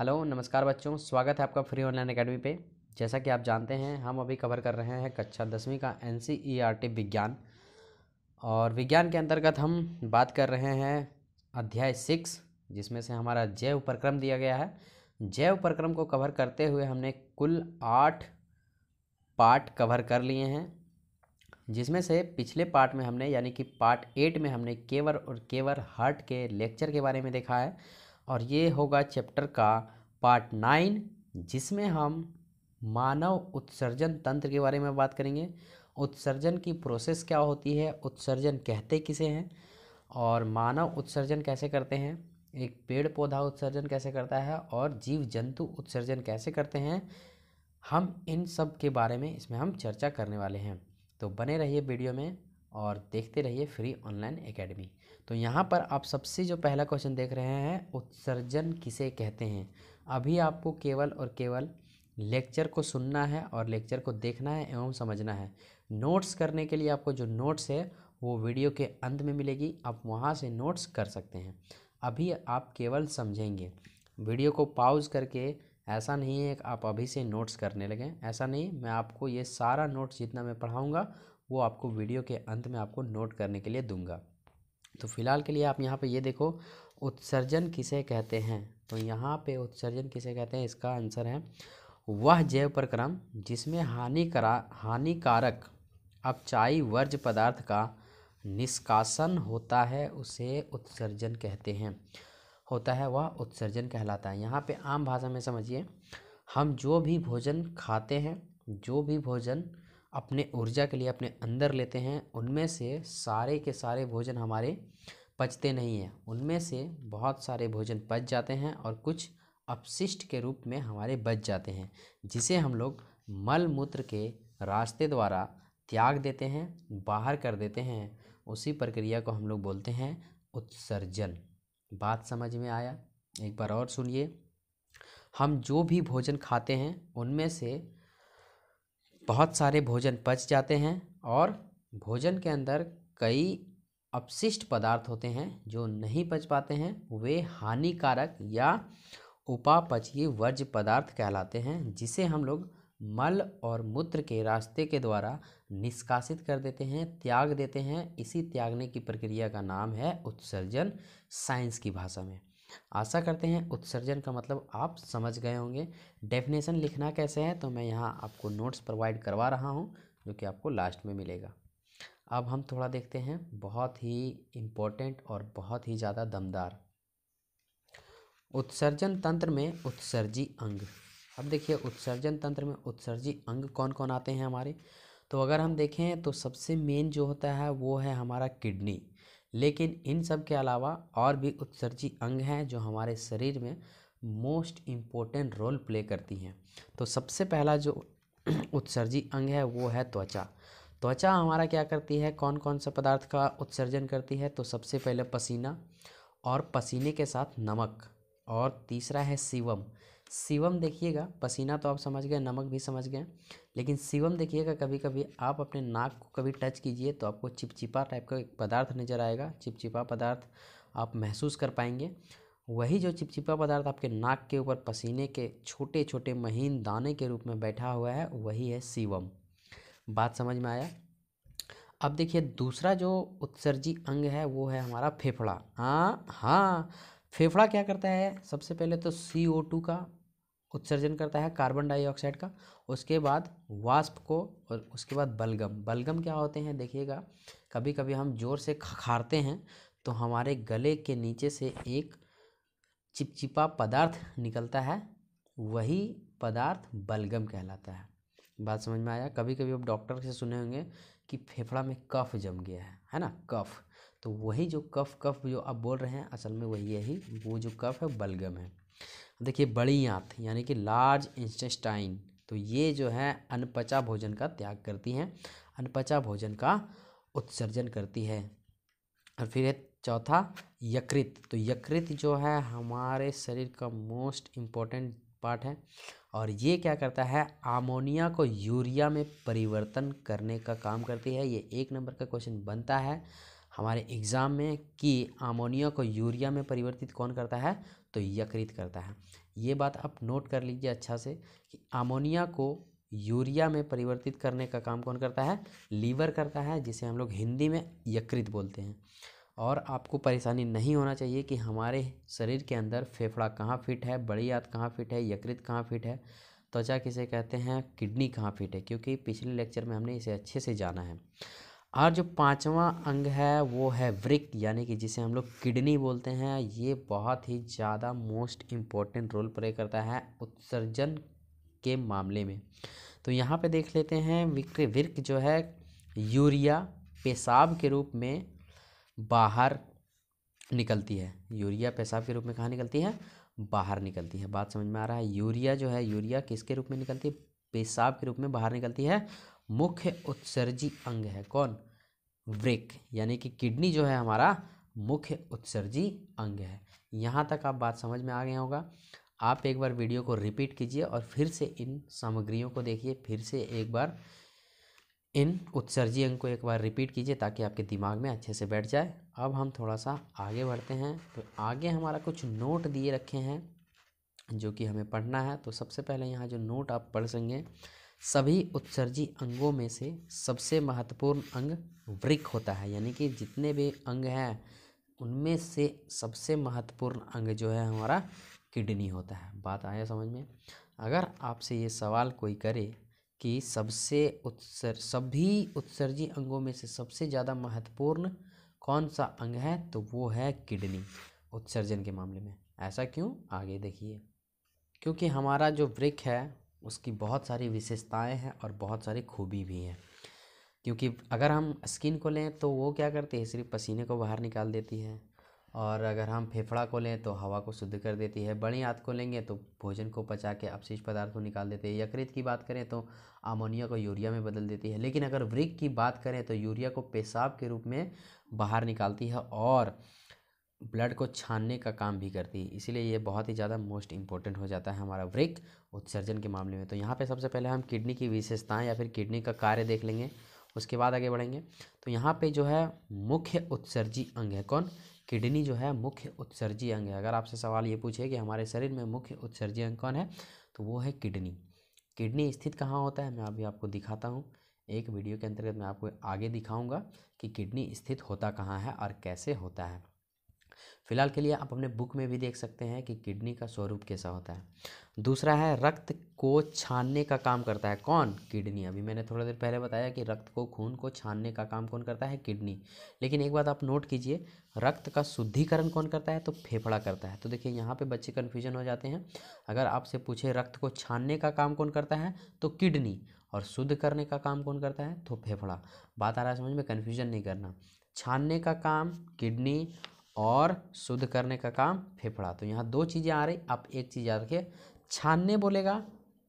Hello नमस्कार बच्चों, स्वागत है आपका फ्री ऑनलाइन एकेडमी पे। जैसा कि आप जानते हैं, हम अभी कवर कर रहे हैं कक्षा 10वीं का NCERT विज्ञान। और विज्ञान के अंतर्गत हम बात कर रहे हैं अध्याय 6, जिसमें से हमारा जैव प्रक्रम दिया गया है। जैव प्रक्रम को कवर करते हुए हमने कुल 8 पार्ट कवर कर लिए हैं, जिसमें से पिछले पार्ट में हमने यानी कि पार्ट 8 में हमने केवर और केवर हर्ट के लेक्चर के बारे में देखा है। और ये होगा चैप्टर का पार्ट 9, जिसमें हम मानव उत्सर्जन तंत्र के बारे में बात करेंगे। उत्सर्जन की प्रोसेस क्या होती है, उत्सर्जन कहते किसे हैं, और मानव उत्सर्जन कैसे करते हैं, एक पेड़ पौधा उत्सर्जन कैसे करता है, और जीव जंतु उत्सर्जन कैसे करते हैं। हम इन सब के बारे में इसमें हम चर्चा करने वाले हैं। तो बने रहिए वीडियो में और देखते रहिए फ्री ऑनलाइन एकेडमी। तो यहाँ पर आप सबसे जो पहला क्वेश्चन देख रहे हैं, उत्सर्जन किसे कहते हैं। अभी आपको केवल और केवल लेक्चर को सुनना है और लेक्चर को देखना है एवं समझना है। नोट्स करने के लिए आपको जो नोट्स है वो वीडियो के अंत में मिलेगी, आप वहाँ से नोट्स कर सकते हैं। अभी आप केवल समझेंगे, वीडियो को पॉज करके। ऐसा नहीं है कि आप अभी से नोट्स करने लगें, ऐसा नहीं। मैं आपको ये सारा नोट्स जितना मैं पढ़ाऊँगा वो आपको वीडियो के अंत में आपको नोट करने के लिए दूंगा। तो फिलहाल के लिए आप यहाँ पे ये देखो, उत्सर्जन किसे कहते हैं। तो यहाँ पे उत्सर्जन किसे कहते हैं, इसका आंसर है वह जैव प्रक्रम जिसमें हानिकारक अपचायी वर्ज्य पदार्थ का निष्कासन होता है, उसे उत्सर्जन कहते हैं। होता है वह उत्सर्जन कहलाता है। यहाँ पे आम भाषा में समझिए, हम जो भी भोजन खाते हैं, जो भी भोजन अपने ऊर्जा के लिए अपने अंदर लेते हैं, उनमें से सारे के सारे भोजन हमारे पचते नहीं हैं। उनमें से बहुत सारे भोजन पच जाते हैं और कुछ अपशिष्ट के रूप में हमारे बच जाते हैं, जिसे हम लोग मल मूत्र के रास्ते द्वारा त्याग देते हैं, बाहर कर देते हैं। उसी प्रक्रिया को हम लोग बोलते हैं उत्सर्जन। बात समझ में आया? एक बार और सुनिए, हम जो भी भोजन खाते हैं उनमें से बहुत सारे भोजन पच जाते हैं और भोजन के अंदर कई अपशिष्ट पदार्थ होते हैं जो नहीं पच पाते हैं, वे हानिकारक या उपापचयी वर्ज्य पदार्थ कहलाते हैं, जिसे हम लोग मल और मूत्र के रास्ते के द्वारा निष्कासित कर देते हैं, त्याग देते हैं। इसी त्यागने की प्रक्रिया का नाम है उत्सर्जन, साइंस की भाषा में। आशा करते हैं उत्सर्जन का मतलब आप समझ गए होंगे। डेफिनेशन लिखना कैसे है तो मैं यहाँ आपको नोट्स प्रोवाइड करवा रहा हूँ, जो कि आपको लास्ट में मिलेगा। अब हम थोड़ा देखते हैं, बहुत ही इम्पोर्टेंट और बहुत ही ज़्यादा दमदार, उत्सर्जन तंत्र में उत्सर्जी अंग। अब देखिए, उत्सर्जन तंत्र में उत्सर्जी अंग कौन कौन आते हैं हमारे। तो अगर हम देखें तो सबसे मेन जो होता है वो है हमारा किडनी। लेकिन इन सब के अलावा और भी उत्सर्जी अंग हैं जो हमारे शरीर में मोस्ट इम्पोर्टेंट रोल प्ले करती हैं। तो सबसे पहला जो उत्सर्जी अंग है वो है त्वचा। त्वचा हमारा क्या करती है, कौन कौन सा पदार्थ का उत्सर्जन करती है। तो सबसे पहले पसीना, और पसीने के साथ नमक, और तीसरा है सीवम। सीवम देखिएगा, पसीना तो आप समझ गए, नमक भी समझ गए, लेकिन सीवम देखिएगा, कभी कभी आप अपने नाक को कभी टच कीजिए तो आपको चिपचिपा टाइप का एक पदार्थ नज़र आएगा। चिपचिपा पदार्थ आप महसूस कर पाएंगे। वही जो चिपचिपा पदार्थ आपके नाक के ऊपर पसीने के छोटे छोटे महीन दाने के रूप में बैठा हुआ है, वही है सीवम। बात समझ में आया? अब देखिए, दूसरा जो उत्सर्जी अंग है वो है हमारा फेफड़ा। हाँ, फेफड़ा क्या करता है, सबसे पहले तो CO2 का उत्सर्जन करता है, कार्बन डाइऑक्साइड का। उसके बाद वाष्प को, और उसके बाद बलगम। बलगम क्या होते हैं देखिएगा, कभी कभी हम ज़ोर से खखारते हैं तो हमारे गले के नीचे से एक चिपचिपा पदार्थ निकलता है, वही पदार्थ बलगम कहलाता है। बात समझ में आया? कभी कभी आप डॉक्टर से सुने होंगे कि फेफड़ा में कफ जम गया है ना, कफ। तो वही जो कफ जो आप बोल रहे हैं, असल में वही यही वो जो कफ है बलगम है। देखिए, बड़ी आंत यानी कि लार्ज इंटेस्टाइन, तो ये जो है अनपचा भोजन का त्याग करती हैं, अनपचा भोजन का उत्सर्जन करती है। और फिर है चौथा यकृत। तो यकृत जो है हमारे शरीर का मोस्ट इम्पोर्टेंट पार्ट है, और ये क्या करता है, अमोनिया को यूरिया में परिवर्तन करने का काम करती है। ये 1 नंबर का क्वेश्चन बनता है हमारे एग्ज़ाम में कि अमोनिया को यूरिया में परिवर्तित कौन करता है, तो यकृत करता है। ये बात आप नोट कर लीजिए अच्छा से कि अमोनिया को यूरिया में परिवर्तित करने का काम कौन करता है, लीवर करता है, जिसे हम लोग हिंदी में यकृत बोलते हैं। और आपको परेशानी नहीं होना चाहिए कि हमारे शरीर के अंदर फेफड़ा कहाँ फिट है, बड़ी आंत कहाँ फिट है, यकृत कहाँ फिट है, त्वचा किसे कहते हैं, किडनी कहाँ फिट है, क्योंकि पिछले लेक्चर में हमने इसे अच्छे से जाना है। और जो पांचवा अंग है वो है वृक्क, यानी कि जिसे हम लोग किडनी बोलते हैं। ये बहुत ही ज़्यादा मोस्ट इम्पोर्टेंट रोल प्ले करता है उत्सर्जन के मामले में। तो यहाँ पे देख लेते हैं वृक्क जो है यूरिया पेशाब के रूप में बाहर निकलती है। यूरिया पेशाब के रूप में कहाँ निकलती है, बाहर निकलती है। बात समझ में आ रहा है। यूरिया जो है, यूरिया किसके रूप में निकलती है, पेशाब के रूप में बाहर निकलती है। मुख्य उत्सर्जी अंग है कौन, वृक्क, यानी कि किडनी जो है हमारा मुख्य उत्सर्जी अंग है। यहाँ तक आप बात समझ में आ गया होगा। आप एक बार वीडियो को रिपीट कीजिए और फिर से इन सामग्रियों को देखिए, फिर से एक बार इन उत्सर्जी अंग को एक बार रिपीट कीजिए ताकि आपके दिमाग में अच्छे से बैठ जाए। अब हम थोड़ा सा आगे बढ़ते हैं। तो आगे हमारा कुछ नोट दिए रखे हैं जो कि हमें पढ़ना है। तो सबसे पहले यहाँ जो नोट आप पढ़ सकेंगे, सभी उत्सर्जी अंगों में से सबसे महत्वपूर्ण अंग वृक्क होता है, यानी कि जितने भी अंग हैं उनमें से सबसे महत्वपूर्ण अंग जो है हमारा किडनी होता है। बात आया समझ में। अगर आपसे ये सवाल कोई करे कि सभी उत्सर्जी अंगों में से सबसे ज़्यादा महत्वपूर्ण कौन सा अंग है, तो वो है किडनी उत्सर्जन के मामले में। ऐसा क्यों, आगे देखिए। क्योंकि हमारा जो वृक्क है उसकी बहुत सारी विशेषताएं हैं और बहुत सारी खूबी भी हैं। क्योंकि अगर हम स्किन को लें तो वो क्या करती है, सिर्फ पसीने को बाहर निकाल देती है। और अगर हम फेफड़ा को लें तो हवा को शुद्ध कर देती है। बड़ी आंत को लेंगे तो भोजन को पचा के अपशिष्ट पदार्थ को निकाल देते हैं। यकृत की बात करें तो अमोनिया को यूरिया में बदल देती है। लेकिन अगर वृक्क की बात करें तो यूरिया को पेशाब के रूप में बाहर निकालती है और ब्लड को छानने का काम भी करती है। इसीलिए ये बहुत ही ज़्यादा मोस्ट इम्पोर्टेंट हो जाता है हमारा वृक्क उत्सर्जन के मामले में। तो यहाँ पे सबसे पहले हम किडनी की विशेषताएं या फिर किडनी का कार्य देख लेंगे, उसके बाद आगे बढ़ेंगे। तो यहाँ पे जो है मुख्य उत्सर्जी अंग है कौन, किडनी जो है मुख्य उत्सर्जी अंग है। अगर आपसे सवाल ये पूछे कि हमारे शरीर में मुख्य उत्सर्जी अंग कौन है, तो वो है किडनी। किडनी स्थित कहाँ होता है, मैं अभी आपको दिखाता हूँ। एक वीडियो के अंतर्गत मैं आपको आगे दिखाऊंगा कि किडनी स्थित होता कहाँ है और कैसे होता है। फिलहाल के लिए आप अपने बुक में भी देख सकते हैं कि किडनी का स्वरूप कैसा होता है। दूसरा है रक्त को छानने का काम करता है कौन, किडनी। अभी मैंने थोड़ा देर पहले बताया कि रक्त को, खून को छानने का काम कौन करता है, किडनी। लेकिन एक बात आप नोट कीजिए, रक्त का शुद्धिकरण कौन करता है, तो फेफड़ा करता है। तो देखिए यहाँ पे बच्चे कन्फ्यूजन हो जाते हैं। अगर आपसे पूछे रक्त को छानने का काम कौन करता है, तो किडनी, और शुद्ध करने का काम कौन करता है, तो फेफड़ा। बात आ रहा है समझ में, कन्फ्यूजन नहीं करना। छानने का काम किडनी और शुद्ध करने का काम फेफड़ा। तो यहाँ दो चीज़ें आ रही, आप एक चीज़ याद रखिए, छानने बोलेगा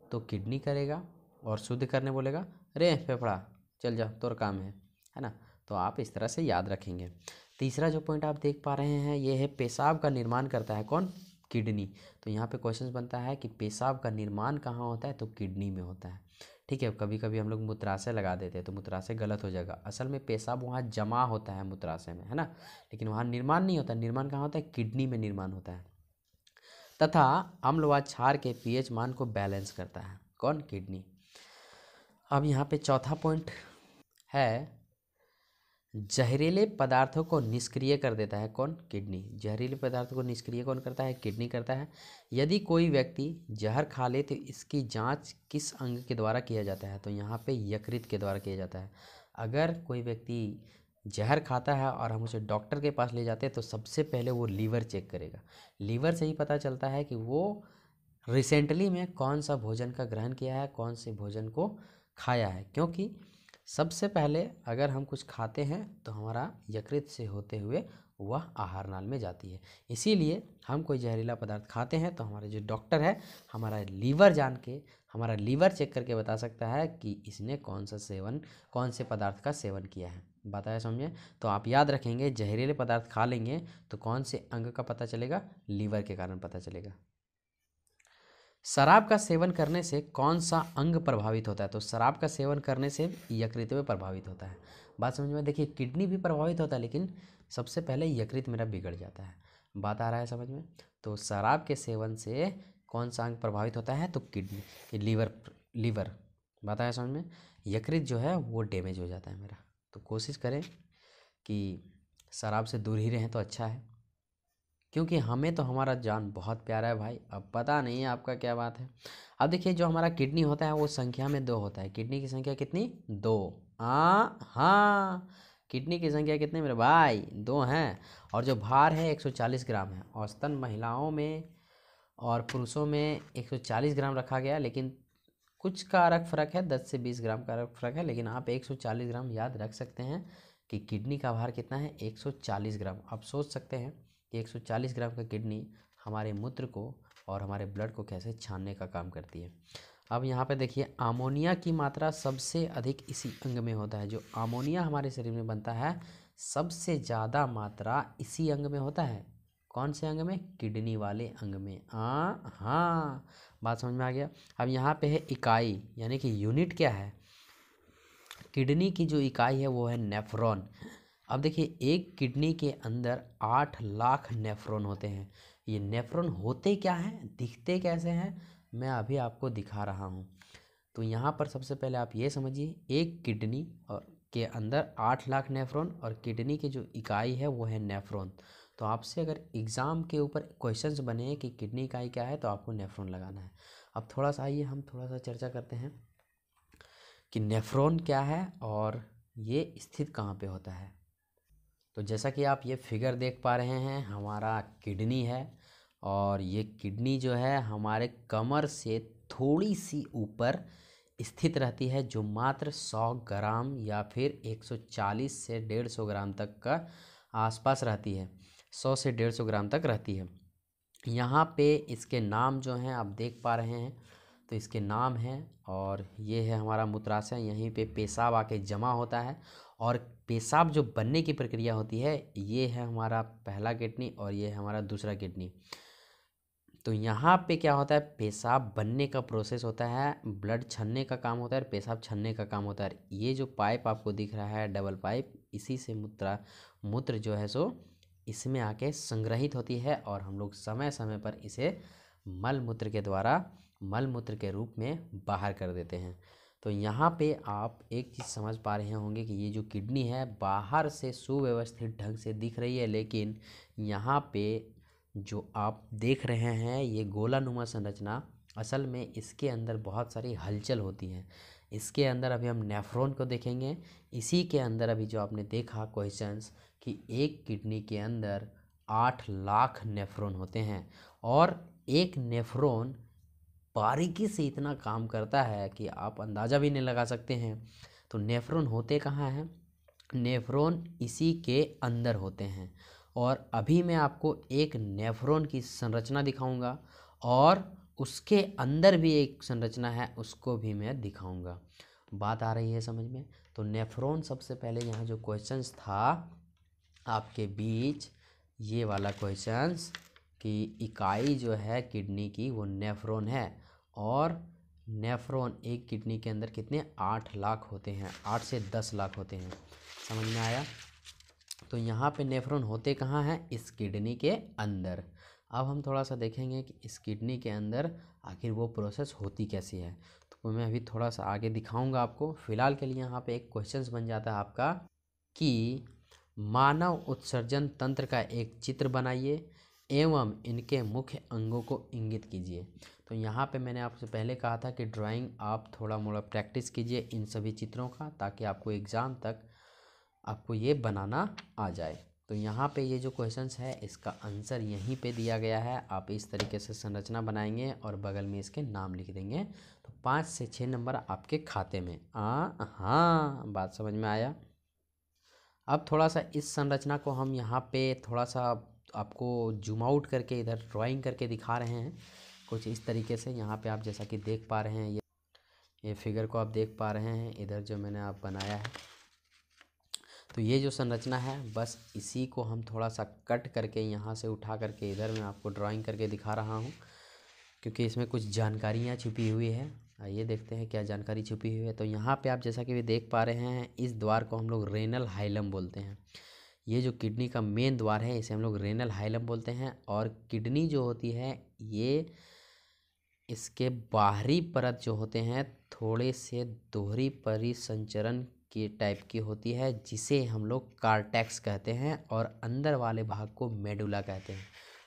तो किडनी करेगा और शुद्ध करने बोलेगा रे फेफड़ा चल जा तोर काम है ना। तो आप इस तरह से याद रखेंगे। तीसरा जो पॉइंट आप देख पा रहे हैं ये है पेशाब का निर्माण करता है कौन, किडनी। तो यहाँ पे क्वेश्चन बनता है कि पेशाब का निर्माण कहाँ होता है, तो किडनी में होता है। ठीक है, कभी कभी हम लोग मूत्राशय लगा देते हैं तो मूत्राशय गलत हो जाएगा। असल में पेशाब वहाँ जमा होता है मूत्राशय में, है ना, लेकिन वहाँ निर्माण नहीं होता। निर्माण कहाँ होता है, किडनी में निर्माण होता है। तथा अम्ल व क्षार के पीएच मान को बैलेंस करता है कौन, किडनी। अब यहाँ पे चौथा पॉइंट है जहरीले पदार्थों को निष्क्रिय कर देता है कौन, किडनी। जहरीले पदार्थों को निष्क्रिय कौन करता है, किडनी करता है। यदि कोई व्यक्ति जहर खा ले तो इसकी जांच किस अंग के द्वारा किया जाता है, तो यहाँ पे यकृत के द्वारा किया जाता है। अगर कोई व्यक्ति जहर खाता है और हम उसे डॉक्टर के पास ले जाते हैं तो सबसे पहले वो लीवर चेक करेगा। लीवर से ही पता चलता है कि वो रिसेंटली में कौन सा भोजन का ग्रहण किया है, कौन से भोजन को खाया है। क्योंकि सबसे पहले अगर हम कुछ खाते हैं तो हमारा यकृत से होते हुए वह आहार नाल में जाती है। इसीलिए हम कोई जहरीला पदार्थ खाते हैं तो हमारे जो डॉक्टर है हमारा लीवर जान के, हमारा लीवर चेक करके बता सकता है कि इसने कौन से पदार्थ का सेवन किया है। बताया समझे। तो आप याद रखेंगे जहरीले पदार्थ खा लेंगे तो कौन से अंग का पता चलेगा, लीवर के कारण पता चलेगा। शराब का सेवन करने से कौन सा अंग प्रभावित होता है? तो शराब का सेवन करने से यकृत में प्रभावित होता है। बात समझ में? देखिए किडनी भी प्रभावित होता है, लेकिन सबसे पहले यकृत मेरा बिगड़ जाता है। बात आ रहा है समझ में? तो शराब के सेवन से कौन सा अंग प्रभावित होता है? तो किडनी, लीवर। बात आया समझ में? यकृत जो है वो डैमेज हो जाता है मेरा। तो कोशिश करें कि शराब से दूर ही रहें तो अच्छा है, क्योंकि हमें तो हमारा जान बहुत प्यारा है भाई। अब पता नहीं आपका क्या बात है। अब देखिए जो हमारा किडनी होता है वो संख्या में 2 होता है। किडनी की संख्या कितनी? 2। हाँ, किडनी की संख्या कितनी मेरे भाई? 2 हैं। और जो भार है 140 ग्राम है। औसतन महिलाओं में और पुरुषों में 140 ग्राम रखा गया, लेकिन कुछ का अलग फ़र्क है, 10 से 20 ग्राम का अलग फ़र्क है, लेकिन आप 140 ग्राम याद रख सकते हैं कि किडनी का भार कितना है? 140 ग्राम। आप सोच सकते हैं कि 140 ग्राम का किडनी हमारे मूत्र को और हमारे ब्लड को कैसे छानने का काम करती है। अब यहाँ पे देखिए अमोनिया की मात्रा सबसे अधिक इसी अंग में होता है। जो अमोनिया हमारे शरीर में बनता है सबसे ज़्यादा मात्रा इसी अंग में होता है। कौन से अंग में? किडनी वाले अंग में। हाँ, बात समझ में आ गया। अब यहाँ पे है इकाई, यानी कि यूनिट क्या है? किडनी की जो इकाई है वो है नेफ्रॉन। अब देखिए एक किडनी के अंदर 8 लाख नेफ्रॉन होते हैं। ये नेफ्रॉन होते क्या हैं, दिखते कैसे हैं, मैं अभी आपको दिखा रहा हूँ। तो यहाँ पर सबसे पहले आप ये समझिए, एक किडनी और के अंदर 8 लाख नेफ्रॉन, और किडनी की जो इकाई है वो है नेफ्रॉन। तो आपसे अगर एग्ज़ाम के ऊपर क्वेश्चंस बने कि किडनी इकाई क्या है, तो आपको नेफ्रॉन लगाना है। अब थोड़ा सा आइए हम थोड़ा सा चर्चा करते हैं कि नेफ्रॉन क्या है और ये स्थित कहाँ पे होता है। तो जैसा कि आप ये फिगर देख पा रहे हैं, हमारा किडनी है, और ये किडनी जो है हमारे कमर से थोड़ी सी ऊपर स्थित रहती है, जो मात्र 100 ग्राम या फिर 140 से 150 ग्राम तक का आसपास रहती है। 100 से 150 ग्राम तक रहती है। यहाँ पे इसके नाम जो हैं आप देख पा रहे हैं, तो इसके नाम हैं, और ये है हमारा मूत्राशय। यहीं पे पेशाब आके जमा होता है, और पेशाब जो बनने की प्रक्रिया होती है, ये है हमारा पहला किडनी और ये है हमारा दूसरा किडनी। तो यहाँ पे क्या होता है? पेशाब बनने का प्रोसेस होता है, ब्लड छनने का काम होता है और पेशाब छनने का काम होता है। ये जो पाइप आपको दिख रहा है, डबल पाइप, इसी से मूत्र जो है सो इसमें आके संग्रहित होती है, और हम लोग समय समय पर इसे मल मूत्र के रूप में बाहर कर देते हैं। तो यहाँ पे आप एक चीज़ समझ पा रहे होंगे कि ये जो किडनी है बाहर से सुव्यवस्थित ढंग से दिख रही है, लेकिन यहाँ पे जो आप देख रहे हैं ये गोलानुमा संरचना, असल में इसके अंदर बहुत सारी हलचल होती है। इसके अंदर अभी हम नेफ्रॉन को देखेंगे। इसी के अंदर अभी जो आपने देखा क्वेश्चंस कि एक किडनी के अंदर 8 लाख नेफ्रॉन होते हैं, और एक नेफ्रॉन बारीकी से इतना काम करता है कि आप अंदाज़ा भी नहीं लगा सकते हैं। तो नेफ्रॉन होते कहाँ हैं? नेफ्रॉन इसी के अंदर होते हैं, और अभी मैं आपको एक नेफ्रॉन की संरचना दिखाऊंगा, और उसके अंदर भी एक संरचना है, उसको भी मैं दिखाऊंगा। बात आ रही है समझ में? तो नेफ्रॉन सबसे पहले यहाँ जो क्वेश्चंस था आपके बीच, ये वाला क्वेश्चंस कि इकाई जो है किडनी की वो नेफ्रॉन है, और नेफ्रॉन एक किडनी के अंदर कितने? 8 लाख होते हैं, 8 से 10 लाख होते हैं। समझ में आया? तो यहाँ पे नेफ्रॉन होते कहाँ हैं? इस किडनी के अंदर। अब हम थोड़ा सा देखेंगे कि इस किडनी के अंदर आखिर वो प्रोसेस होती कैसी है। तो मैं अभी थोड़ा सा आगे दिखाऊंगा आपको। फ़िलहाल के लिए यहाँ पे एक क्वेश्चंस बन जाता है आपका कि मानव उत्सर्जन तंत्र का एक चित्र बनाइए एवं इनके मुख्य अंगों को इंगित कीजिए। तो यहाँ पे मैंने आपसे पहले कहा था कि ड्राइंग आप थोड़ा मोड़ा प्रैक्टिस कीजिए इन सभी चित्रों का, ताकि आपको एग्ज़ाम तक आपको ये बनाना आ जाए। तो यहाँ पे ये जो क्वेश्चंस है इसका आंसर यहीं पे दिया गया है। आप इस तरीके से संरचना बनाएंगे और बगल में इसके नाम लिख देंगे, तो 5 से 6 नंबर आपके खाते में। हाँ, बात समझ में आया? अब थोड़ा सा इस संरचना को हम यहाँ पे थोड़ा सा आपको जूम आउट करके इधर ड्राइंग करके दिखा रहे हैं कुछ इस तरीके से। यहाँ पे आप जैसा कि देख पा रहे हैं, ये फिगर को आप देख पा रहे हैं इधर जो मैंने आप बनाया है। तो ये जो संरचना है बस इसी को हम थोड़ा सा कट करके यहाँ से उठा करके इधर मैं आपको ड्राइंग करके दिखा रहा हूँ। क्योंकि इसमें कुछ जानकारियाँ छुपी हुई है। आइए देखते हैं क्या जानकारी छुपी हुई है। तो यहाँ पे आप जैसा कि भी देख पा रहे हैं, इस द्वार को हम लोग रेनल हाइलम बोलते हैं। ये जो किडनी का मेन द्वार है इसे हम लोग रेनल हाइलम बोलते हैं। और किडनी जो होती है ये इसके बाहरी परत जो होते हैं थोड़े से दोहरी परिसंचरण के टाइप की होती है, जिसे हम लोग कार्टेक्स कहते हैं, और अंदर वाले भाग को मेडुला कहते हैं।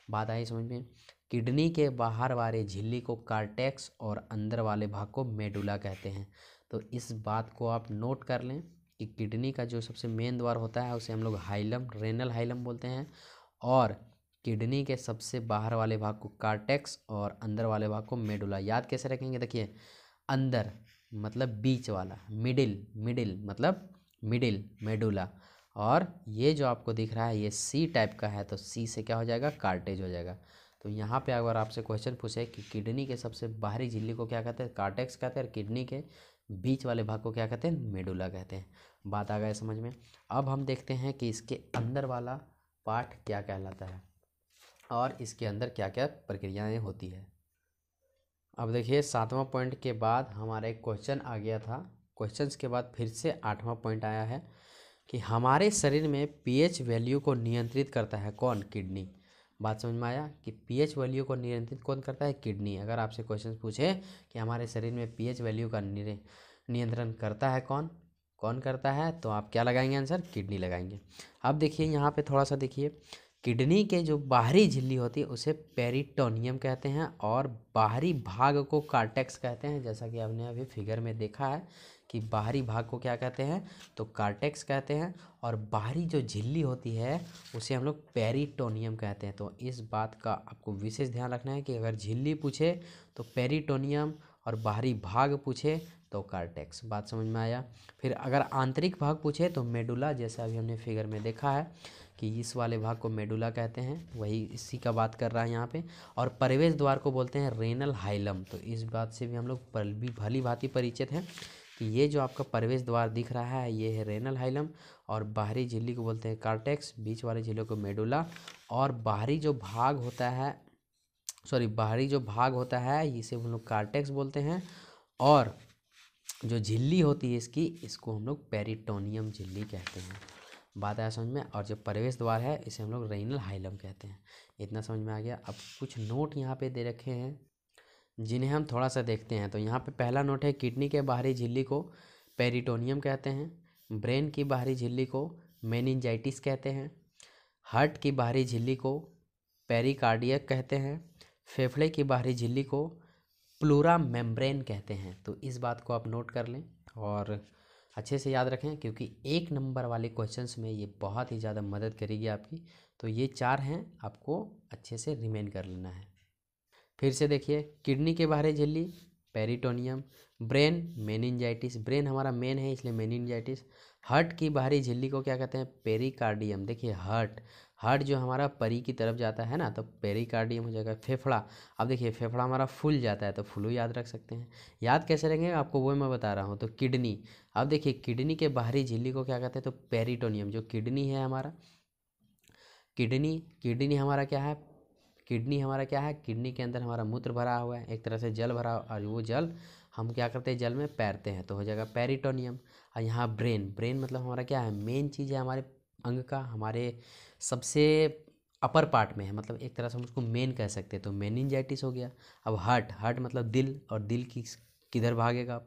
बात आई समझ में? किडनी के बाहर वाले झिल्ली को कार्टेक्स और अंदर वाले भाग को मेडुला कहते हैं। तो इस बात को आप नोट कर लें कि किडनी का जो सबसे मेन द्वार होता है उसे हम लोग हाइलम, रेनल हाइलम बोलते हैं, और किडनी के सबसे बाहर वाले भाग को कार्टेक्स और अंदर वाले भाग को मेडुला। याद कैसे रखेंगे? देखिए, अंदर मतलब बीच वाला, मिडिल, मिडिल मतलब मिडिल मेडुला, और ये जो आपको दिख रहा है ये सी टाइप का है, तो सी से क्या हो जाएगा? कार्टेज हो जाएगा। तो यहाँ पे अगर आपसे क्वेश्चन पूछे कि किडनी के सबसे बाहरी झिल्ली को क्या कहते हैं? कार्टेक्स कहते हैं, और किडनी के बीच वाले भाग को क्या कहते हैं? मेडुला कहते हैं। बात आ गया समझ में? अब हम देखते हैं कि इसके अंदर वाला पार्ट क्या कहलाता है और इसके अंदर क्या क्या प्रक्रियाएं होती है। अब देखिए, 7वां पॉइंट के बाद हमारा एक क्वेश्चन आ गया था। क्वेश्चंस के बाद फिर से 8वां पॉइंट आया है कि हमारे शरीर में पीएच वैल्यू को नियंत्रित करता है कौन? किडनी। बात समझ में आया कि पीएच वैल्यू को नियंत्रित कौन करता है? किडनी। अगर आपसे क्वेश्चन पूछे कि हमारे शरीर में पीएच वैल्यू का नियंत्रण करता है कौन, कौन करता है, तो आप क्या लगाएंगे आंसर? किडनी लगाएंगे। अब देखिए यहाँ पे थोड़ा सा देखिए, किडनी के जो बाहरी झिल्ली होती है उसे पेरिटोनियम कहते हैं, और बाहरी भाग को कार्टेक्स कहते हैं। जैसा कि आपने अभी फिगर में देखा है कि बाहरी भाग को क्या कहते हैं? तो कार्टेक्स कहते हैं, और बाहरी जो झिल्ली होती है उसे हम लोग पेरिटोनियम कहते हैं। तो इस बात का आपको विशेष ध्यान रखना है कि अगर झिल्ली पूछे तो पेरिटोनियम, और बाहरी भाग पूछे तो कार्टेक्स। बात समझ में आया? फिर अगर आंतरिक भाग पूछे तो मेडुला, जैसा अभी हमने फिगर में देखा है कि इस वाले भाग को मेडुला कहते हैं, वही इसी का बात कर रहा है यहाँ पे। और प्रवेश द्वार को बोलते हैं रेनल हाइलम। तो इस बात से भी हम लोग भली भांति परिचित हैं कि ये जो आपका प्रवेश द्वार दिख रहा है ये है रेनल हाइलम, और बाहरी झिल्ली को बोलते हैं कार्टेक्स, बीच वाले झिल्ली को मेडुला, और बाहरी जो भाग होता है, बाहरी जो भाग होता है इसे हम लोग कार्टेक्स बोलते हैं, और जो झिल्ली होती है इसको हम लोग पेरिटोनियम झिल्ली कहते हैं। बात आया समझ में? और जो प्रवेश द्वार है इसे हम लोग रेनल हाइलम कहते हैं। इतना समझ में आ गया? अब कुछ नोट यहाँ पे दे रखे हैं जिन्हें हम थोड़ा सा देखते हैं। तो यहाँ पे पहला नोट है, किडनी के बाहरी झिल्ली को पेरिटोनियम कहते हैं, ब्रेन की बाहरी झिल्ली को मेनिंजाइटिस कहते हैं, हार्ट की बाहरी झिल्ली को पेरिकार्डियक कहते हैं, फेफड़े की बाहरी झिल्ली को प्लूरा मेम्ब्रेन कहते हैं। तो इस बात को आप नोट कर लें और अच्छे से याद रखें, क्योंकि 1 नंबर वाले क्वेश्चंस में ये बहुत ही ज़्यादा मदद करेगी आपकी। तो ये 4 हैं, आपको अच्छे से रिमेन कर लेना है। फिर से देखिए, किडनी के बाहरी झिल्ली पेरिटोनियम, ब्रेन मेनिंजाइटिस, ब्रेन हमारा मेन है इसलिए मेनिंजाइटिस, हार्ट की बाहरी झिल्ली को क्या कहते हैं? पेरिकार्डियम। देखिए हार्ट जो हमारा परी की तरफ जाता है ना, तो पेरिकार्डियम हो जाएगा। फेफड़ा, अब देखिए फेफड़ा हमारा फूल जाता है तो फ्लू याद रख सकते हैं। याद कैसे रखेंगे आपको वो मैं बता रहा हूँ। तो किडनी, अब देखिए किडनी के बाहरी झिल्ली को क्या कहते हैं? तो पेरिटोनियम। जो किडनी है हमारा, किडनी हमारा क्या है? किडनी के अंदर हमारा मूत्र भरा हुआ है, एक तरह से जल भरा, और वो जल हम क्या करते हैं? जल में तैरते हैं, तो हो जाएगा पेरिटोनियम। और यहाँ ब्रेन मतलब हमारा क्या है? मेन चीज़ है हमारे अंग का, हमारे सबसे अपर पार्ट में है, मतलब एक तरह से हम उसको मेन कह सकते हैं, तो मेनिंजाइटिस हो गया। अब हार्ट मतलब दिल, और दिल किधर भागेगा?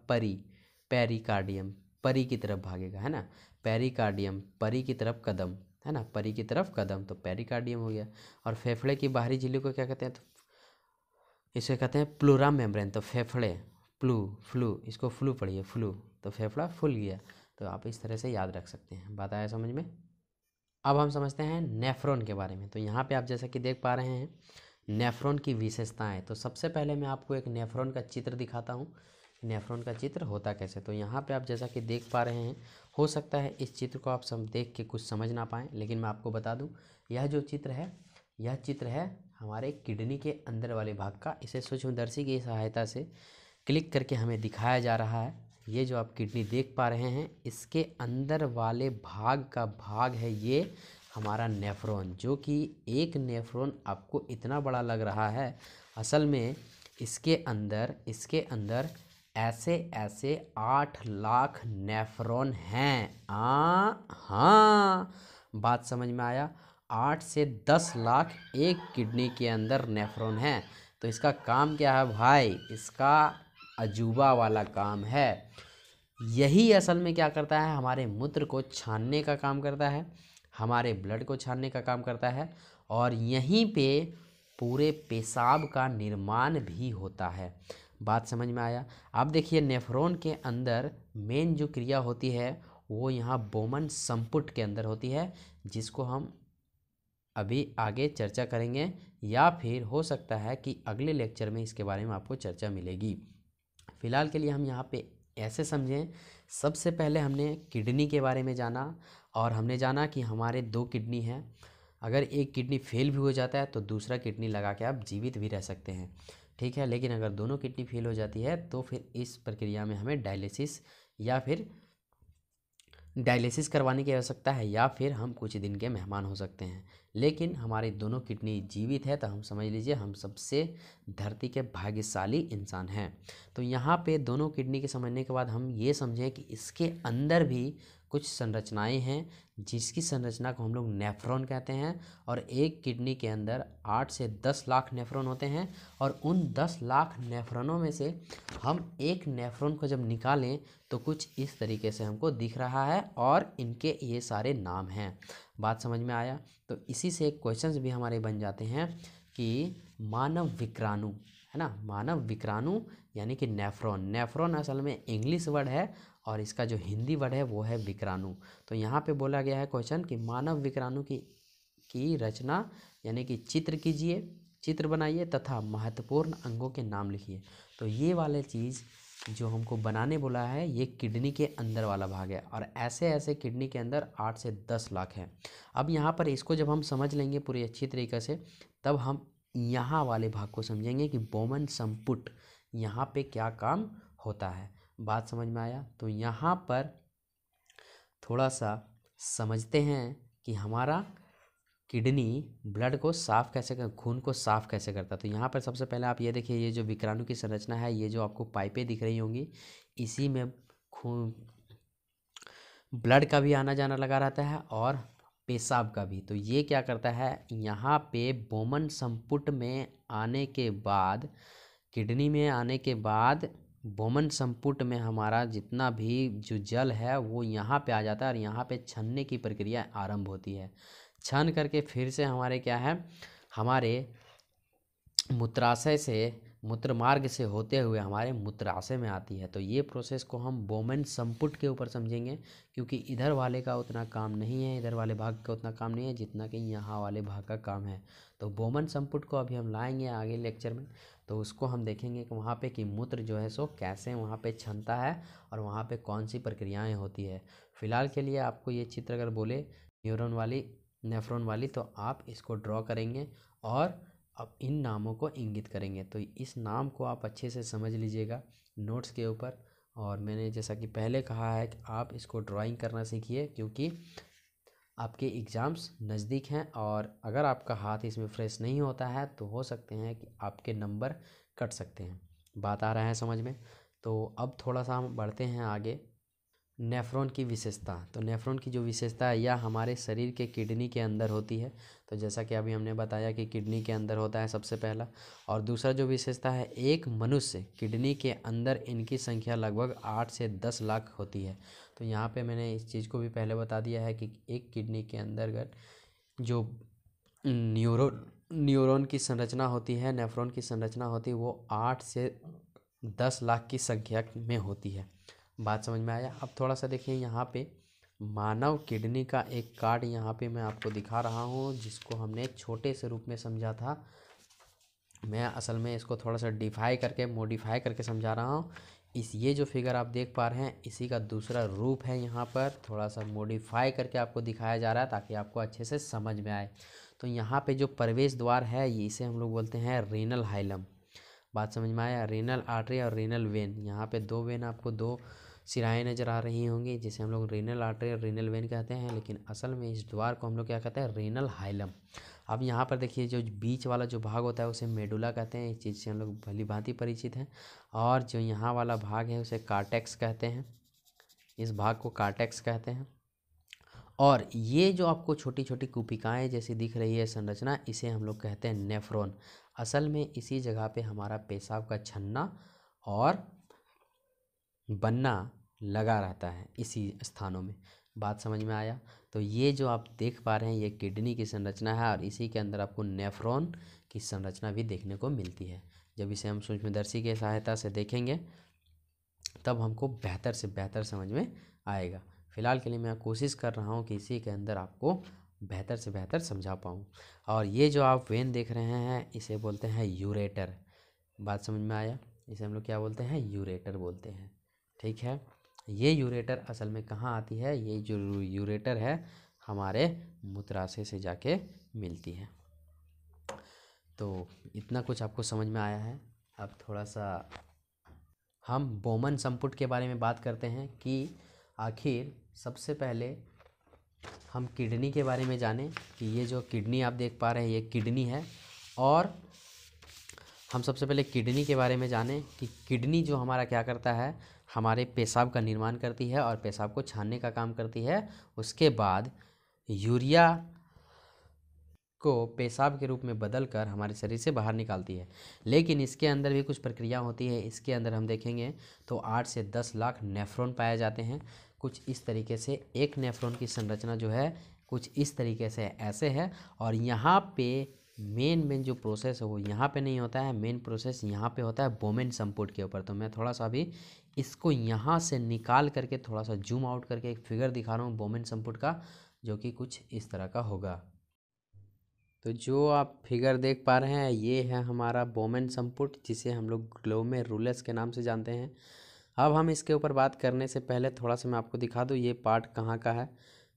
पेरिकार्डियम, परी की तरफ भागेगा, है ना। पेरिकार्डियम, परी की तरफ कदम, है ना, परी की तरफ कदम, तो पेरिकार्डियम हो गया। और फेफड़े की बाहरी झिल्ली को क्या कहते हैं? तो इसे कहते हैं प्लूरा मेम्ब्रेन। तो फेफड़े, फ्लू इसको फ्लू पढ़िए, फ्लू, तो फेफड़ा फूल गया। तो आप इस तरह से याद रख सकते हैं। बात आया समझ में? अब हम समझते हैं नेफ्रॉन के बारे में। तो यहाँ पे आप जैसा कि देख पा रहे हैं नेफ्रॉन की विशेषताएं। तो सबसे पहले मैं आपको एक नेफ्रॉन का चित्र दिखाता हूँ, नेफ्रॉन का चित्र होता कैसे। तो यहाँ पे आप जैसा कि देख पा रहे हैं, हो सकता है इस चित्र को आप सब देख के कुछ समझ ना पाएँ, लेकिन मैं आपको बता दूँ, यह जो चित्र है, यह चित्र है हमारे किडनी के अंदर वाले भाग का। इसे सूक्ष्मदर्शी की सहायता से क्लिक करके हमें दिखाया जा रहा है। ये जो आप किडनी देख पा रहे हैं, इसके अंदर वाले भाग का भाग है ये हमारा नेफ्रॉन, जो कि एक नेफ्रॉन आपको इतना बड़ा लग रहा है, असल में इसके अंदर ऐसे ऐसे 8 लाख नेफ्रॉन हैं। हाँ, बात समझ में आया। 8 से 10 लाख एक किडनी के अंदर नेफ्रॉन हैं। तो इसका काम क्या है भाई? इसका अजूबा वाला काम है। यही असल में क्या करता है? हमारे मूत्र को छानने का काम करता है, हमारे ब्लड को छानने का काम करता है, और यहीं पे पूरे पेशाब का निर्माण भी होता है। बात समझ में आया? अब देखिए, नेफ्रॉन के अंदर मेन जो क्रिया होती है वो यहाँ बोमन संपुट के अंदर होती है, जिसको हम अभी आगे चर्चा करेंगे, या फिर हो सकता है कि अगले लेक्चर में इसके बारे में आपको चर्चा मिलेगी। फ़िलहाल के लिए हम यहाँ पे ऐसे समझें। सबसे पहले हमने किडनी के बारे में जाना, और हमने जाना कि हमारे 2 किडनी हैं। अगर एक किडनी फेल भी हो जाता है तो दूसरा किडनी लगा के आप जीवित भी रह सकते हैं, ठीक है। लेकिन अगर दोनों किडनी फेल हो जाती है तो फिर इस प्रक्रिया में हमें डायलिसिस करवाने की आवश्यकता है, या फिर हम कुछ दिन के मेहमान हो सकते हैं। लेकिन हमारी दोनों किडनी जीवित है तो हम समझ लीजिए हम सबसे धरती के भाग्यशाली इंसान हैं। तो यहाँ पे दोनों किडनी के समझने के बाद हम ये समझें कि इसके अंदर भी कुछ संरचनाएं हैं, जिसकी संरचना को हम लोग नेफ्रॉन कहते हैं। और एक किडनी के अंदर 8 से 10 लाख नेफ्रॉन होते हैं, और उन 10 लाख नेफ्रॉनों में से हम एक नेफ्रॉन को जब निकालें तो कुछ इस तरीके से हमको दिख रहा है, और इनके ये सारे नाम हैं। बात समझ में आया? तो इसी से क्वेश्चंस भी हमारे बन जाते हैं कि मानव विक्राणु, है ना, मानव विक्राणु यानी कि नेफ्रॉन असल में इंग्लिश वर्ड है, और इसका जो हिंदी वर्ड है वो है विक्राणु। तो यहाँ पे बोला गया है क्वेश्चन कि मानव विक्राणु की रचना यानी कि चित्र बनाइए तथा महत्वपूर्ण अंगों के नाम लिखिए। तो ये वाले चीज़ जो हमको बनाने बोला है ये किडनी के अंदर वाला भाग है, और ऐसे ऐसे किडनी के अंदर 8 से 10 लाख है। अब यहाँ पर इसको जब हम समझ लेंगे पूरी अच्छी तरीके से, तब हम यहाँ वाले भाग को समझेंगे कि बोमन संपुट यहाँ पे क्या काम होता है। बात समझ में आया? तो यहाँ पर थोड़ा सा समझते हैं कि हमारा किडनी ब्लड को साफ़ कैसे खून को साफ़ कैसे करता है। तो यहाँ पर सबसे पहले आप ये देखिए, ये जो विक्राणु की संरचना है, ये जो आपको पाइपें दिख रही होंगी, इसी में खून ब्लड का भी आना जाना लगा रहता है, और पेशाब का भी। तो ये क्या करता है, यहाँ पे बोमन संपुट में आने के बाद, किडनी में आने के बाद बोमन संपुट में हमारा जितना भी जो जल है वो यहाँ पे आ जाता है, और यहाँ पे छनने की प्रक्रिया आरंभ होती है। छन करके फिर से हमारे क्या है, हमारे मूत्र मार्ग से होते हुए हमारे मूत्राशय में आती है। तो ये प्रोसेस को हम बोमन संपुट के ऊपर समझेंगे, क्योंकि इधर वाले का उतना काम नहीं है, इधर वाले भाग का उतना काम नहीं है जितना कि यहाँ वाले भाग का काम है। तो बोमन संपुट को अभी हम लाएंगे आगे लेक्चर में, तो उसको हम देखेंगे कि वहाँ पे कि मूत्र जो है सो कैसे वहाँ पे छनता है, और वहाँ पे कौन सी प्रक्रियाएँ होती है। फ़िलहाल के लिए आपको ये चित्र अगर बोले नेफ्रॉन वाली, तो आप इसको ड्रॉ करेंगे और अब इन नामों को इंगित करेंगे। तो इस नाम को आप अच्छे से समझ लीजिएगा नोट्स के ऊपर। और मैंने जैसा कि पहले कहा है कि आप इसको ड्राइंग करना सीखिए, क्योंकि आपके एग्ज़ाम्स नज़दीक हैं, और अगर आपका हाथ इसमें फ्रेश नहीं होता है तो हो सकते हैं कि आपके नंबर कट सकते हैं। बात आ रहा है समझ में? तो अब थोड़ा सा हम बढ़ते हैं आगे। नेफ्रॉन की विशेषता। तो नेफ्रॉन की जो विशेषता है यह हमारे शरीर के किडनी के अंदर होती है। तो जैसा कि अभी हमने बताया कि किडनी के अंदर होता है सबसे पहला, और दूसरा जो विशेषता है, एक मनुष्य किडनी के अंदर इनकी संख्या लगभग 8 से 10 लाख होती है। तो यहाँ पे मैंने इस चीज़ को भी पहले बता दिया है कि एक किडनी के अंतर्गत जो न्यूरॉन की संरचना होती है, नेफ्रॉन की संरचना होती है, वो 8 से 10 लाख की संख्या में होती है। बात समझ में आया? अब थोड़ा सा देखिए, यहाँ पे मानव किडनी का एक कार्ड यहाँ पे मैं आपको दिखा रहा हूँ, जिसको हमने छोटे से रूप में समझा था। मैं असल में इसको थोड़ा सा मॉडिफाई करके समझा रहा हूँ। ये जो फिगर आप देख पा रहे हैं, इसी का दूसरा रूप है। यहाँ पर थोड़ा सा मॉडिफाई करके आपको दिखाया जा रहा है ताकि आपको अच्छे से समझ में आए। तो यहाँ पे जो प्रवेश द्वार है, इसे हम लोग बोलते हैं रीनल हाइलम। बात समझ में आया? रीनल आर्टरी और रीनल वेन। यहाँ पे 2 वेन, आपको 2 सिराएँ नज़र आ रही होंगी, जिसे हम लोग रीनल आर्टरी और रीनल वेन कहते हैं, लेकिन असल में इस द्वार को हम लोग क्या कहते हैं, रीनल हाइलम। अब यहाँ पर देखिए जो बीच वाला जो भाग होता है उसे मेडुला कहते हैं, इस चीज़ से हम लोग भली भांति परिचित हैं। और जो यहाँ वाला भाग है उसे कार्टेक्स कहते हैं, इस भाग को कार्टेक्स कहते हैं। और ये जो आपको छोटी छोटी कुपिकाएँ जैसी दिख रही है संरचना, इसे हम लोग कहते हैं नेफ्रॉन। असल में इसी जगह पे हमारा पेशाब का छन्ना और बनना लगा रहता है, इसी स्थानों में। बात समझ में आया? तो ये जो आप देख पा रहे हैं ये किडनी की संरचना है और इसी के अंदर आपको नेफ्रॉन की संरचना भी देखने को मिलती है। जब इसे हम सूक्ष्मदर्शी की सहायता से देखेंगे तब हमको बेहतर से बेहतर समझ में आएगा। फ़िलहाल के लिए मैं कोशिश कर रहा हूँ कि इसी के अंदर आपको बेहतर से बेहतर समझा पाऊँ। और ये जो आप वेन देख रहे हैं इसे बोलते हैं यूरेटर। बात समझ में आया? इसे हम लोग क्या बोलते हैं? यूरेटर बोलते हैं। ठीक है, ये यूरेटर असल में कहाँ आती है? ये जो यूरेटर है हमारे मूत्राशय से जाके मिलती है। तो इतना कुछ आपको समझ में आया है। अब थोड़ा सा हम बोमन संपुट के बारे में बात करते हैं कि आखिर सबसे पहले हम किडनी के बारे में जानें कि ये जो किडनी आप देख पा रहे हैं ये किडनी है। और हम सबसे पहले किडनी के बारे में जानें कि किडनी जो हमारा क्या करता है, हमारे पेशाब का निर्माण करती है और पेशाब को छानने का काम करती है। उसके बाद यूरिया को पेशाब के रूप में बदलकर हमारे शरीर से बाहर निकालती है। लेकिन इसके अंदर भी कुछ प्रक्रिया होती है। इसके अंदर हम देखेंगे तो 8 से 10 लाख नेफ्रॉन पाए जाते हैं। कुछ इस तरीके से एक नेफ्रॉन की संरचना जो है कुछ इस तरीके से ऐसे है। और यहाँ पे मेन जो प्रोसेस है वो यहाँ पे नहीं होता है, मेन प्रोसेस यहाँ पे होता है बोमेन संपुट के ऊपर। तो मैं थोड़ा सा अभी इसको यहाँ से निकाल करके थोड़ा सा जूम आउट करके एक फिगर दिखा रहा हूँ बोमेन संपुट का, जो कि कुछ इस तरह का होगा। तो जो आप फिगर देख पा रहे हैं ये है हमारा बोमेन संपुट, जिसे हम लोग ग्लोमेरुलस के नाम से जानते हैं। अब हम इसके ऊपर बात करने से पहले थोड़ा सा मैं आपको दिखा दूँ ये पार्ट कहाँ का है।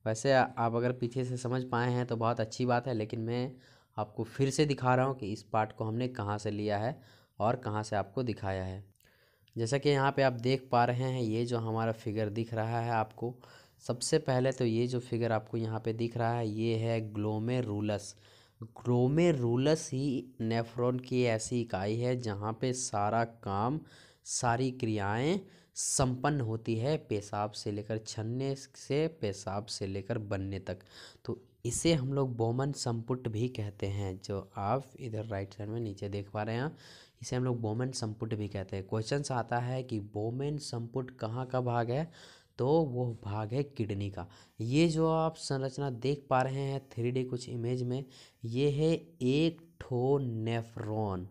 वैसे आप अगर पीछे से समझ पाए हैं तो बहुत अच्छी बात है, लेकिन मैं आपको फिर से दिखा रहा हूँ कि इस पार्ट को हमने कहाँ से लिया है और कहाँ से आपको दिखाया है। जैसा कि यहाँ पे आप देख पा रहे हैं ये जो हमारा फिगर दिख रहा है आपको, सबसे पहले तो ये जो फिगर आपको यहाँ पे दिख रहा है ये है ग्लोमेरुलस। ग्लोमेरुलस ही नेफ्रॉन की ऐसी इकाई है जहाँ पे सारा काम, सारी क्रियाएं संपन्न होती है, पेशाब से लेकर छन्ने से पेशाब से लेकर बनने तक। तो इसे हम लोग बोमन संपुट भी कहते हैं, जो आप इधर राइट साइड में नीचे देख पा रहे हैं। इसे हम लोग बोमेन संपुट भी कहते हैं। क्वेश्चन आता है कि बोमेन संपुट कहाँ का भाग है, तो वो भाग है किडनी का। ये जो आप संरचना देख पा रहे हैं 3D कुछ इमेज में, ये है एक ठो नेफ्रॉन।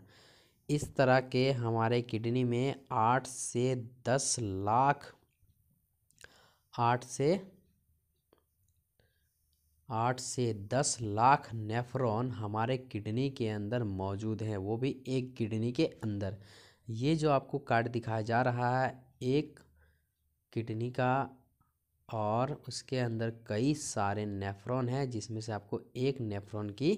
इस तरह के हमारे किडनी में 8 से 10 लाख 8 से 10 लाख नेफ्रॉन हमारे किडनी के अंदर मौजूद हैं, वो भी एक किडनी के अंदर। ये जो आपको कार्ड दिखाया जा रहा है एक किडनी का, और उसके अंदर कई सारे नेफ्रॉन हैं, जिसमें से आपको एक नेफ्रॉन की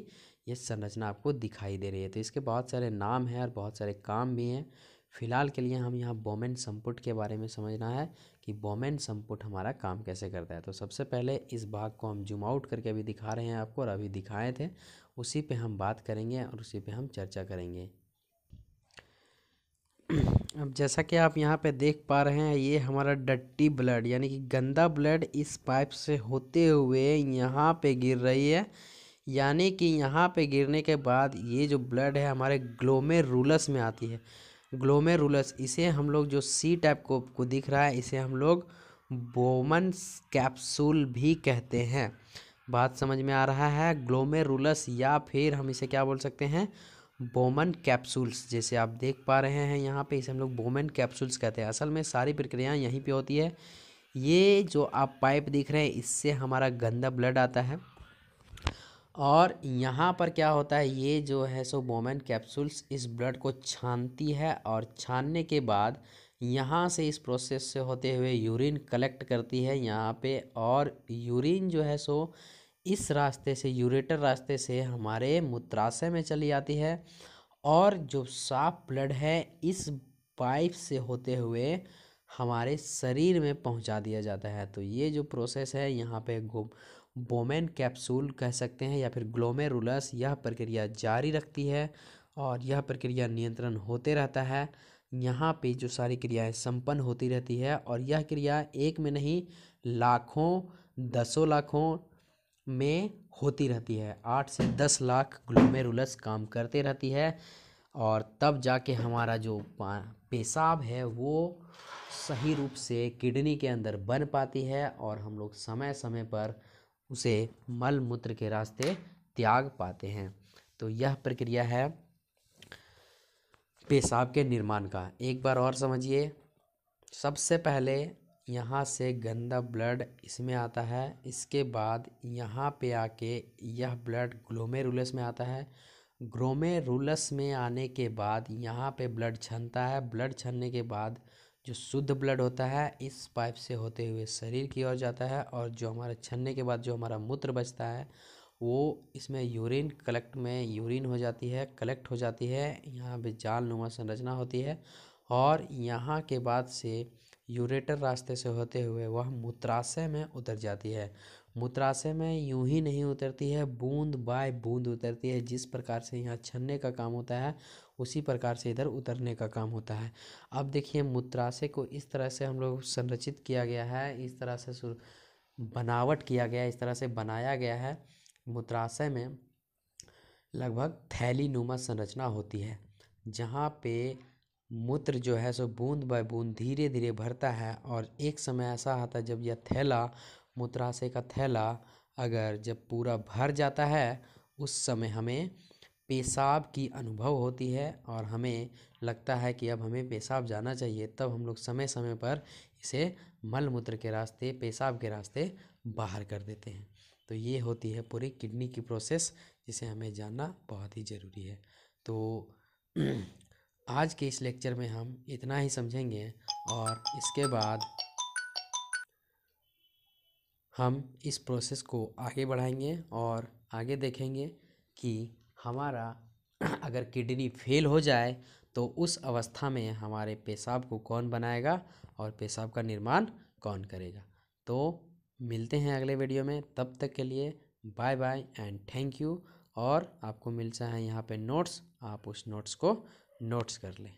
ये संरचना आपको दिखाई दे रही है। तो इसके बहुत सारे नाम हैं और बहुत सारे काम भी हैं। फिलहाल के लिए हम यहाँ बोमेन संपुट के बारे में समझना है कि बोमेन संपुट हमारा काम कैसे करता है। तो सबसे पहले इस भाग को हम जूम आउट करके अभी दिखा रहे हैं आपको, और अभी दिखाए थे, उसी पे हम बात करेंगे और उसी पे हम चर्चा करेंगे। अब जैसा कि आप यहाँ पे देख पा रहे हैं ये हमारा डर्टी ब्लड यानी कि गंदा ब्लड इस पाइप से होते हुए यहाँ पे गिर रही है। यानी कि यहाँ पे गिरने के बाद ये जो ब्लड है हमारे ग्लोमेरुलस में आती है। ग्लोमेरुलस, इसे हम लोग जो सी टाइप को दिख रहा है इसे हम लोग बोमन कैप्सूल भी कहते हैं। बात समझ में आ रहा है? ग्लोमेरुलस, या फिर हम इसे क्या बोल सकते हैं, बोमन कैप्सूल्स। जैसे आप देख पा रहे हैं यहाँ पे इसे हम लोग बोमन कैप्सूल्स कहते हैं। असल में सारी प्रक्रिया यहीं पे होती है। ये जो आप पाइप दिख रहे हैं इससे हमारा गंदा ब्लड आता है, और यहाँ पर क्या होता है, ये जो है सो बोमन कैप्सूल्स इस ब्लड को छानती है, और छानने के बाद यहाँ से इस प्रोसेस से होते हुए यूरिन कलेक्ट करती है यहाँ पे, और यूरिन जो है सो इस रास्ते से, यूरेटर रास्ते से हमारे मूत्राशय में चली जाती है, और जो साफ ब्लड है इस पाइप से होते हुए हमारे शरीर में पहुंचा दिया जाता है। तो ये जो प्रोसेस है यहाँ पे बोमेन कैप्सूल कह सकते हैं या फिर ग्लोमेरुलस यह प्रक्रिया जारी रखती है और यह प्रक्रिया नियंत्रण होते रहता है। यहाँ पे जो सारी क्रियाएं संपन्न होती रहती है और यह क्रिया एक में नहीं लाखों दसों लाखों में होती रहती है। 8 से 10 लाख ग्लोमेरुलस काम करते रहती है और तब जाके हमारा जो पेशाब है वो सही रूप से किडनी के अंदर बन पाती है और हम लोग समय समय पर उसे मल मूत्र के रास्ते त्याग पाते हैं। तो यह प्रक्रिया है पेशाब के निर्माण का। एक बार और समझिए, सबसे पहले यहाँ से गंदा ब्लड इसमें आता है, इसके बाद यहाँ पे आके यह ब्लड ग्लोमेरुलस में आता है। ग्लोमेरुलस में आने के बाद यहाँ पे ब्लड छनता है। ब्लड छनने के बाद जो शुद्ध ब्लड होता है इस पाइप से होते हुए शरीर की ओर जाता है और जो हमारे छनने के बाद जो हमारा मूत्र बचता है वो इसमें यूरिन हो जाती है, कलेक्ट हो जाती है। यहाँ पे जाल नुमा संरचना होती है और यहाँ के बाद से यूरेटर रास्ते से होते हुए वह मूत्राशय में उतर जाती है। मूत्राशय में यूं ही नहीं उतरती है, बूंद बाय बूंद उतरती है। जिस प्रकार से यहाँ छनने का काम होता है उसी प्रकार से इधर उतरने का काम होता है। अब देखिए, मूत्राशय को इस तरह से हम लोग संरचित किया गया है, इस तरह से बनावट किया गया है, इस तरह से बनाया गया है। मूत्राशय में लगभग थैली नुमा संरचना होती है जहाँ पे मूत्र जो है सो बूंद बाय बूंद धीरे धीरे भरता है और एक समय ऐसा आता है जब यह थैला, मूत्राशय का थैला अगर जब पूरा भर जाता है उस समय हमें पेशाब की अनुभव होती है और हमें लगता है कि अब हमें पेशाब जाना चाहिए। तब हम लोग समय समय पर इसे मल मूत्र के रास्ते, पेशाब के रास्ते बाहर कर देते हैं। तो ये होती है पूरी किडनी की प्रोसेस, जिसे हमें जानना बहुत ही ज़रूरी है। तो आज के इस लेक्चर में हम इतना ही समझेंगे और इसके बाद हम इस प्रोसेस को आगे बढ़ाएंगे और आगे देखेंगे कि हमारा अगर किडनी फेल हो जाए तो उस अवस्था में हमारे पेशाब को कौन बनाएगा और पेशाब का निर्माण कौन करेगा। तो मिलते हैं अगले वीडियो में, तब तक के लिए bye bye and thank you. और आपको मिलता है यहाँ पे नोट्स, आप उस नोट्स को नोट्स कर लें।